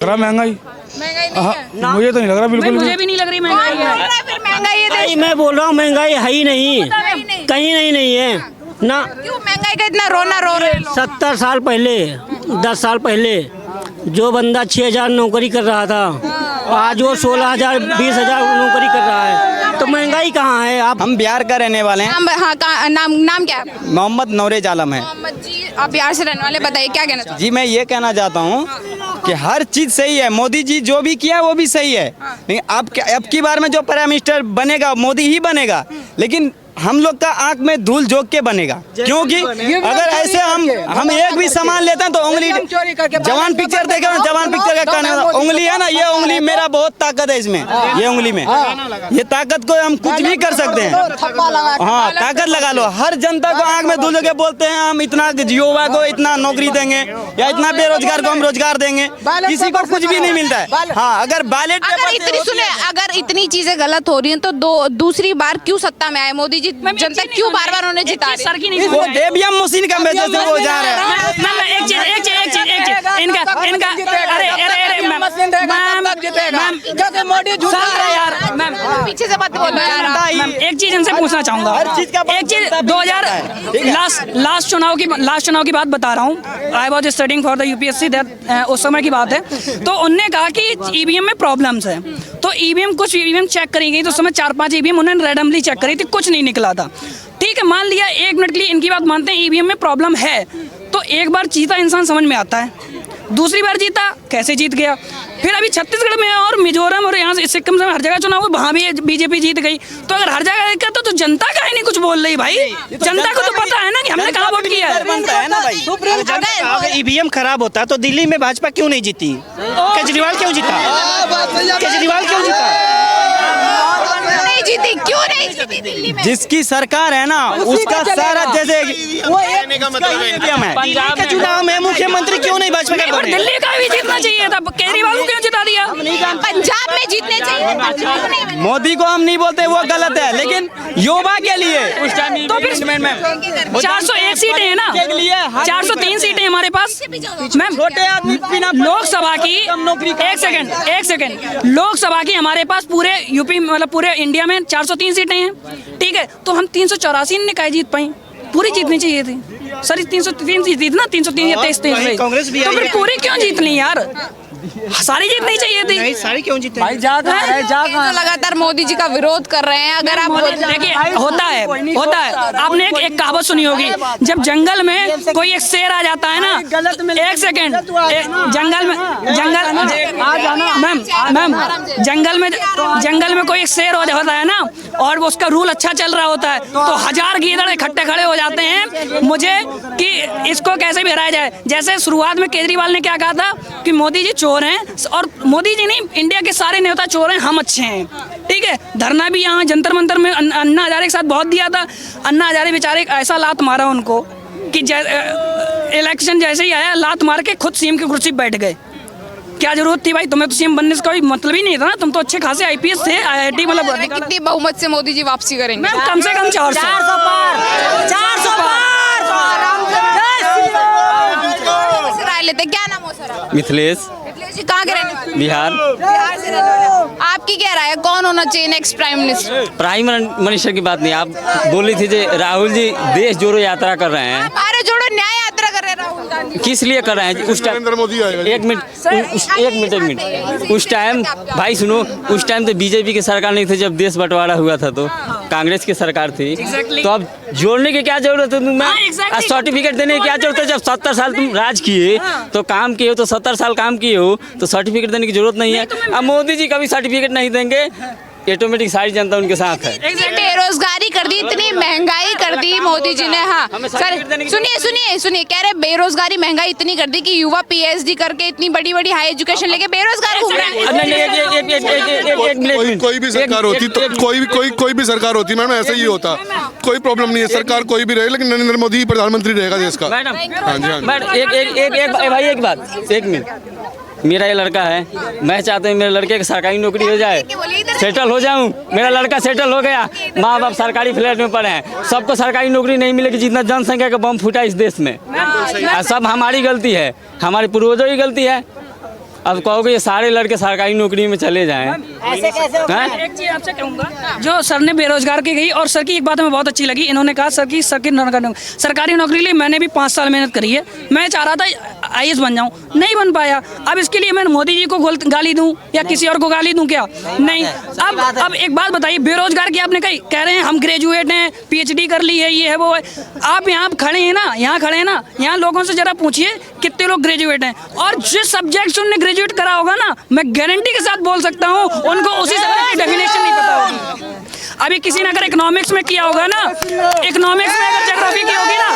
महंगाई नहीं है। मुझे तो नहीं लग रहा बिल्कुल मुझे भी नहीं लग रही महंगाई है। फिर महंगाई है नहीं, मैं बोल रहा हूँ महंगाई है ही नहीं, कहीं नहीं है ना। क्यों महंगाई का इतना रोना रो रहे हैं लोग? 70 साल पहले 10 साल पहले जो बंदा 6,000 नौकरी कर रहा था, आज वो 16,000 20,000 नौकरी कर रहा है, तो महंगाई कहाँ है? आप हम बिहार का रहने वाले हैं। हाँ नाम क्या है? मोहम्मद नौरेज आलम है। मोहम्मद जी, आप बिहार से रहने वाले, बताइए क्या कहना चाहते जी मैं ये कहना चाहता हूँ कि हर चीज़ सही है। मोदी जी जो भी किया वो भी सही है, लेकिन अब की बार में जो प्राइम मिनिस्टर बनेगा मोदी ही बनेगा, लेकिन हम लोग का आंख में धूल झोंक के बनेगा। क्योंकि अगर ऐसे हम एक भी सामान लेते हैं तो उंगली, जवान पिक्चर देखे ना, जवान पिक्चर का कहने वाला उंगली है ना, ये उंगली मेरा बहुत ताकत है इसमें, ये उंगली में ये ताकत को हम कुछ भी कर सकते हैं। हाँ ताकत लगा लो। हर जनता को आंख में धूल झोंक के बोलते हैं हम इतना युवा को इतना नौकरी देंगे या इतना बेरोजगार को हम रोजगार देंगे, किसी को कुछ भी नहीं मिलता है। हाँ अगर बैलेट अगर इतनी चीजें गलत हो रही हैं तो दूसरी बार क्यों सत्ता में आए मोदी जी? जनता क्यों बार बार उन्हें जिता रही? सर की नहीं वो ईवीएम मशीन का वजह से वो जा रहे हैं। एक चीज इनका अरे मोदी यार मैम पीछे से मत बोलो यार। मैम एक चीज इनसे पूछना चाहूंगा। एक चीज 2000 लास्ट चुनाव की बात बता रहा हूँ। I was studying for the UPSC, उस समय की बात है। तो उनने कहा कि ईवीएम में प्रॉब्लम्स है, तो कुछ ईवीएम चेक करी गई, तो उस समय 4-5 ईवीएम उन्होंने रैंडमली चेक करी थी, कुछ नहीं निकला था। ठीक है, मान लिया 1 मिनट के लिए इनकी बात मानते हैं, ईवीएम में प्रॉब्लम है, तो एक बार जीता इंसान समझ में आता है, दूसरी बार जीता कैसे जीत गया। फिर अभी छत्तीसगढ़ में और मिजोरम और यहाँ से सिक्किम से हर जगह चुनाव हुआ, वहाँ भी बीजेपी जीत गई। तो अगर हर जगह देखा तो जनता का ही नहीं कुछ बोल रही भाई। जनता को तो पता है ना कि हमने कहाँ वोट किया है। अगर ईवीएम खराब होता तो दिल्ली में भाजपा क्यों नहीं जीती? केजरीवाल क्यों जीता? नहीं जीती, क्यों नहीं जीती दिल्ली में? जिसकी सरकार है ना उसका सारा जैसे पंजाब के चुनाव में मुख्यमंत्री क्यों नहीं भाजपा का बने? दिल्ली का भी जीतना चाहिए था, केजरीवाल को क्यों जिता दिया? पंजाब में जीतने चाहिए। मोदी को हम नहीं बोलते वो गलत है, लेकिन युवा के लिए उस टाइम तो फिर 401 सीटें हैं ना, 403 सीटें हमारे पास। मैम छोटे आदमी लोकसभा की एक सेकंड लोकसभा की हमारे पास पूरे यूपी मतलब पूरे इंडिया में 403 सीटें हैं। ठीक है, तो हम 384 निकाय जीत पाई, पूरी जीतनी चाहिए थी सर। 303 जीती थी ना, 303 या 23 कांग्रेस भी तो फिर पूरी क्यों जीतनी यार? सारी जीतनी चाहिए थी। नहीं, सारी क्यों जीते? तो लगातार मोदी जी का विरोध कर रहे हैं। अगर आप देखिए होता है आपने एक कहावत सुनी होगी, जब जंगल में कोई एक शेर आ जाता है ना, एक सेकेंड, जंगल में कोई एक शेर हो जाता है ना और उसका रूल अच्छा चल रहा होता है, तो 1000 गीदड़ इकट्ठे खड़े हो जाते हैं मुझे कि इसको कैसे भी हराया जाए। जैसे शुरुआत में केजरीवाल ने क्या कहा था कि मोदी जी चोर हैं, और मोदी जी नहीं, इंडिया के सारे नेता चोर हैं, हम अच्छे हैं। ठीक है, धरना भी यहाँ जंतर मंतर में अन्ना हजारे के साथ बहुत दिया था। अन्ना हजारे बेचारे ऐसा लात मारा उनको कि इलेक्शन जैसे ही आया लात मार के खुद सीएम की कुर्सी बैठ गए। क्या जरूरत थी भाई? तुम्हें तो सीएम बनने से कोई मतलब ही नहीं था ना, तुम तो अच्छे खासे आईपीएस थे, आईआईटी मतलब। कितनी बहुमत से मोदी जी वापसी करेंगे? मैम कम से कम 400 राय लेते। क्या नाम हो सर? मिथिलेश जी कहाँ के रहने वाले? बिहार। बिहार से रहने वाले। आपकी क्या राय है, कौन होना चाहिए next prime minister? Prime minister की बात नहीं, आप बोली थी जो राहुल जी देश जोड़ो यात्रा कर रहे हैं। भारत जोड़ो न्याय यात्रा कर रहे हैं राहुल गांधी। किस लिए कर रहे हैं उस टाइम? एक मिनट उस टाइम भाई सुनो, उस टाइम तो बीजेपी की सरकार नहीं थी जब देश बंटवारा हुआ था, तो कांग्रेस की सरकार थी। तो अब जोड़ने की क्या जरूरत है तुम्हें? सर्टिफिकेट देने की क्या जरूरत है? जब 70 साल तुम राज किए तो काम किए हो, तो 70 साल काम किए हो तो सर्टिफिकेट देने की जरूरत नहीं है। अब मोदी जी कभी सर्टिफिकेट नहीं देंगे, ऑटोमेटिक सारी जनता उनके साथ है। बेरोजगारी कर दी, इतनी महंगाई कर दी मोदी जी ने। हाँ सर सुनिए, कह रहे बेरोजगारी महंगाई इतनी कर दी कि युवा पीएचडी करके इतनी बड़ी हाई एजुकेशन लेके बेरोजगार घूम रहे हैं। कोई भी सरकार होती तो कोई भी सरकार होती मैम ऐसा ही होता, कोई प्रॉब्लम नहीं है। सरकार कोई भी रहे, लेकिन नरेंद्र मोदी ही प्रधानमंत्री रहेगा देश का। मैडम हाँ जी एक बात, एक मिनट, मेरा ये लड़का है, मैं चाहता हूँ मेरे लड़के की सरकारी नौकरी हो जाए, सेटल हो जाऊँ। मेरा लड़का सेटल हो गया, माँ बाप सरकारी फ्लैट में पड़े हैं, सबको सरकारी नौकरी नहीं मिलेगी। जितना जनसंख्या का बम फूटा इस देश में, सब हमारी गलती है, हमारे पूर्वजों की गलती है। अब कहोगे ये सारे लड़के सरकारी नौकरी में चले जाएं। ऐसे कैसे हैं? एक चीज आपसे कहूंगा, जो सर ने बेरोजगार की गई, और सर की एक बात हमें बहुत अच्छी लगी, इन्होंने कहा सरकारी नौकरी के लिए मैंने भी 5 साल मेहनत करी है, मैं चाह रहा था IAS बन जाऊं, नहीं बन पाया। अब इसके लिए मैं मोदी जी को गाली दूं या किसी और को गाली दूं क्या? नहीं। अब एक बात बताइए, बेरोजगार की आपने कह रहे हैं हम ग्रेजुएट हैं, PhD कर ली है, ये है वो है। आप यहाँ खड़े हैं ना, यहाँ लोगों से जरा पूछिए कितने लोग ग्रेजुएट हैं, और जिस सब्जेक्ट से उन्होंने ग्रेजुएट करा होगा ना, मैं गारंटी के साथ बोल सकता हूँ उनको उसी सब्जेक्ट की डेफिनेशन नहीं पता होगी। अभी किसी ने अगर इकोनॉमिक्स में किया होगा ना, इकोनॉमिक्स में अगर ज्योग्राफी की होगी ना,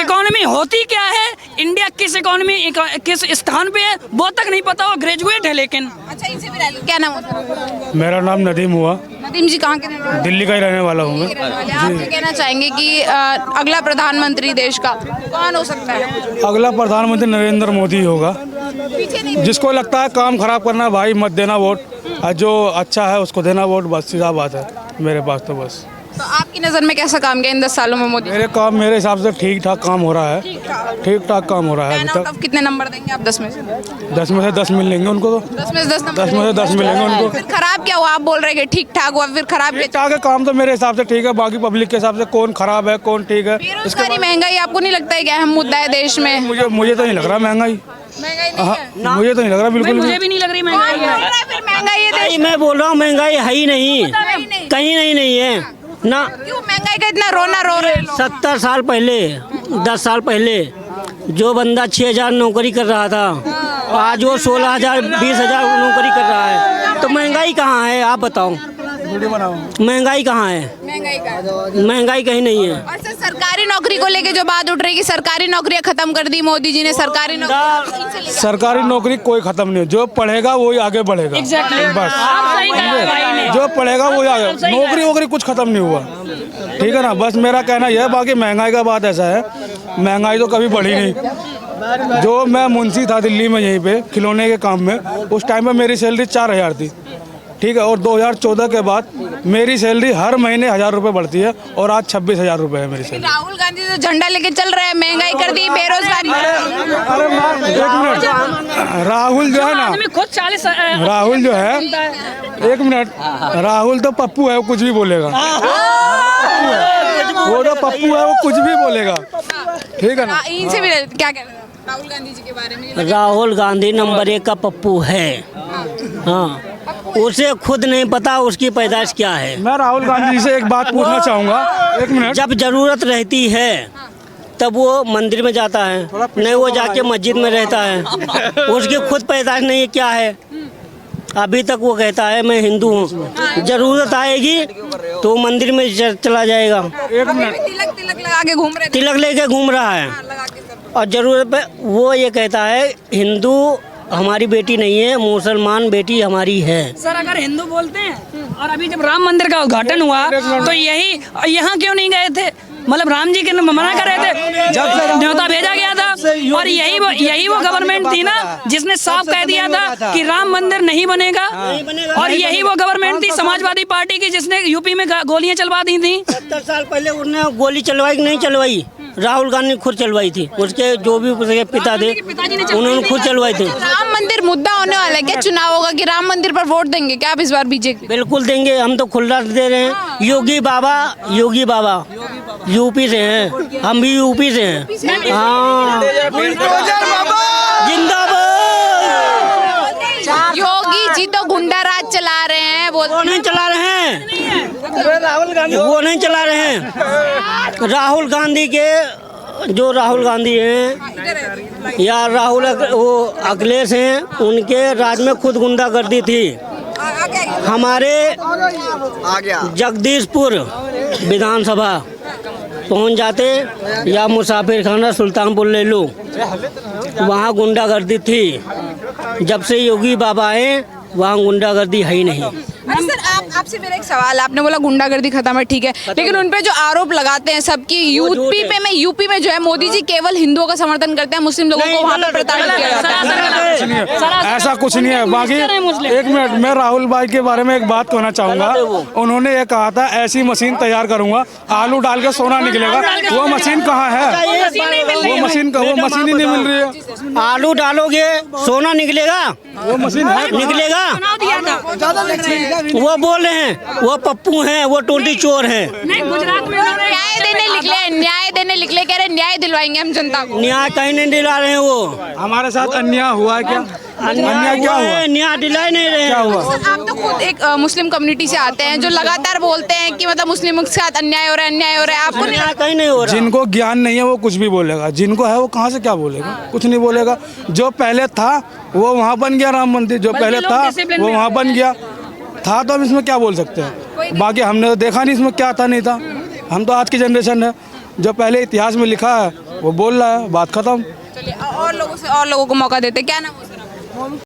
इकोनॉमी होती क्या है, इंडिया किस स्थान पे है, वो तक नहीं पता हो, ग्रेजुएट है लेकिन। अच्छा, इनसे भी रह लो। क्या नाम होता है? मेरा नाम नदीम हुआ, नदीम जी कहाँ के रहने वाले? दिल्ली का ही रहने वाला हूँ मैं। आप क्या कहना चाहेंगे कि अगला प्रधानमंत्री देश का कौन हो सकता है? अगला प्रधानमंत्री नरेंद्र मोदी होगा। पीछे नहीं, जिसको लगता है काम खराब करना है, भाई मत देना वोट, और जो अच्छा है उसको देना वोट, बस सीधा बात है मेरे पास तो बस। तो आपकी नज़र में कैसा काम किया इन 10 सालों में मोदी? मेरे हिसाब से ठीक ठाक काम हो रहा है, ठीक ठाक काम हो रहा है 10 अभी आउट तक। ऑफ कितने नंबर देंगे आप 10 में से? 10 में से 10 मिल लेंगे उनको, तो 10 में से 10 नंबर 10 में से 10 मिलेंगे उनको। फिर खराब क्या हुआ? आप बोल रहे हैं कि ठीक ठाक हुआ, फिर खराब ठीक क्या? ठाक है काम तो मेरे हिसाब से ठीक है, बाकी पब्लिक के हिसाब से कौन खराब है कौन ठीक है, बेरोजगारी, महंगाई आपको नहीं लगता है कि अहम मुद्दा है देश में? मुझे तो नहीं लग रहा महंगाई, महंगाई नहीं है। मुझे तो नहीं लग रहा बिल्कुल मुझे भी। भी नहीं लग रही महंगाई बोल है। रहा है फिर महंगाई है देश भाई मैं बोल रहा हूँ महंगाई है ही नहीं, नहीं। कहीं नहीं है ना। क्यों महंगाई का इतना रोना रो रहे हैं लोग? 70 साल पहले, 10 साल पहले जो बंदा 6,000 नौकरी कर रहा था, आज वो 16,000 20,000 नौकरी कर रहा है। तो महंगाई कहाँ है आप बताओ? महंगाई कहाँ है? महंगाई का, महंगाई कहीं नहीं है। और सर सरकारी नौकरी को लेके जो बात उठ रही है कि सरकारी नौकरियां खत्म कर दी मोदी जी ने, सरकारी नौकरी सरकारी नौकरी कोई खत्म नहीं है, जो पढ़ेगा वही आगे बढ़ेगा। Exactly। बस आप सही कहा भाई ने। जो पढ़ेगा वही आगे, नौकरी वोकरी कुछ खत्म नहीं हुआ, ठीक है ना। बस मेरा कहना यह है, बाकी महंगाई का बात ऐसा है, महंगाई तो कभी बढ़ी नहीं। जो मैं मुंशी था दिल्ली में यहीं पे खिलौने के काम में, उस टाइम पे मेरी सैलरी 4,000 थी, ठीक है। और 2014 के बाद मेरी सैलरी हर महीने 1,000 रुपये बढ़ती है, और आज 26,000 रुपये है मेरी सैलरी। राहुल गांधी तो झंडा लेके चल रहे हैं, महंगाई कर दी, बेरोजगारी। अरे एक मिनट, राहुल जो है ना, आदमी खुद 40 राहुल जो है, एक मिनट, राहुल तो पप्पू है, वो कुछ भी बोलेगा, वो तो पप्पू है, वो कुछ भी बोलेगा, ठीक है ना। इनसे भी क्या कह रहे हैं राहुल गांधी जी के बारे में? राहुल गांधी नंबर 1 का पप्पू है, हाँ। उसे खुद नहीं पता उसकी पैदाइश क्या है। मैं राहुल गांधी जी से एक बात पूछना चाहूँगा, एक मिनट। जब जरूरत रहती है तब वो मंदिर में जाता है, नहीं वो जाके मस्जिद में रहता है। उसकी खुद पैदाइश नहीं है क्या है। अभी तक वो कहता है मैं हिंदू हूँ, जरूरत आएगी तो मंदिर में चला जाएगा। एक मिनट, तिलक लगा के घूम रहे थे, तिलक लेके घूम रहा है, लगा के सब। और जरूरत पे वो ये कहता है हिंदू हमारी बेटी नहीं है, मुसलमान बेटी हमारी है। सर अगर हिंदू बोलते हैं, और अभी जब राम मंदिर का उद्घाटन हुआ तो यहाँ क्यों नहीं गए थे? मतलब राम जी के मना कर रहे थे, जब न्योता भेजा गया था, और यही वो गवर्नमेंट थी ना जिसने साफ कह दिया था कि राम मंदिर नहीं बनेगा, और यही वो गवर्नमेंट थी समाजवादी पार्टी की जिसने यूपी में गोलियां चलवा दी थी। 70 साल पहले उन्होंने गोली चलवाई कि नहीं चलवाई? राहुल गांधी खुद चलवाई थी, उसके जो भी उसके पिता थे उन्होंने खुद चलवाई थी। राम मंदिर मुद्दा होने वाला है क्या चुनाव होगा कि राम मंदिर पर वोट देंगे क्या आप इस बार बीजेपी? बिल्कुल देंगे, हम तो खुला दे रहे हैं। योगी बाबा यूपी से हैं, हम भी यूपी से हैं, हाँ। जिंदाबाद। योगी जी तो गुंडा राज चला रहे हैं, वो नहीं चला रहे हैं, वो नहीं चला रहे हैं। राहुल गांधी के जो राहुल गांधी हैं या वो अखिलेश हैं, उनके राज में खुद गुंडागर्दी थी। हमारे जगदीशपुर विधानसभा पहुंच जाते या मुसाफिर खाना सुल्तानपुर ले लो, वहाँ गुंडागर्दी थी। जब से योगी बाबा आए वहाँ गुंडागर्दी है ही नहीं। सर आपसे मेरा एक सवाल, आपने बोला गुंडागर्दी खत्म है, ठीक है, लेकिन उन पे जो आरोप लगाते हैं सबकी यूपी में जो है मोदी जी केवल हिंदुओं का समर्थन करते हैं, मुस्लिम लोगों को वहाँ पे प्रताड़ित किया जाता है। ऐसा कुछ नहीं है। बाकी एक मिनट, मैं राहुल भाई के बारे में एक बात कहना चाहूंगा। उन्होंने ये कहा था ऐसी मशीन तैयार करूंगा, आलू डाल के सोना निकलेगा। वो मशीन कहाँ है? वो मशीन ही नहीं मिल रही है। आलू डालोगे सोना निकलेगा, वो मशीन है निकलेगा। वो बोल रहे हैं वो पप्पू हैं, वो टोटी चोर हैं। गुजरात में न्याय देने निकले, कह रहे न्याय दिलवाएंगे हम जनता को। न्याय कहीं नहीं दिला रहे हैं। वो हमारे साथ अन्याय हुआ है क्या? अन्याय क्या हुआ? न्याय दिला नहीं रहे हैं। क्या हुआ? आप तो खुद एक मुस्लिम कम्युनिटी से आते हैं जो लगातार बोलते हैं कि मतलब मुस्लिमों के साथ अन्याय हो रहा है, अन्याय हो रहा है। आपको न्याय कहीं नहीं हो रहा। जिनको ज्ञान नहीं है वो कुछ भी बोलेगा, जिनको है वो कहाँ से क्या बोलेगा? कुछ नहीं बोलेगा। जो पहले था वो वहाँ बन गया राम मंदिर, जो पहले था वो वहाँ बन गया था, तो हम इसमें क्या बोल सकते हैं? बाकी हमने तो देखा नहीं इसमें क्या था नहीं था। हम तो आज की जनरेशन है, जो पहले इतिहास में लिखा है वो बोल रहा है, बात खत्म। चलिए और लोगों को मौका देते, क्या नाम हो सर?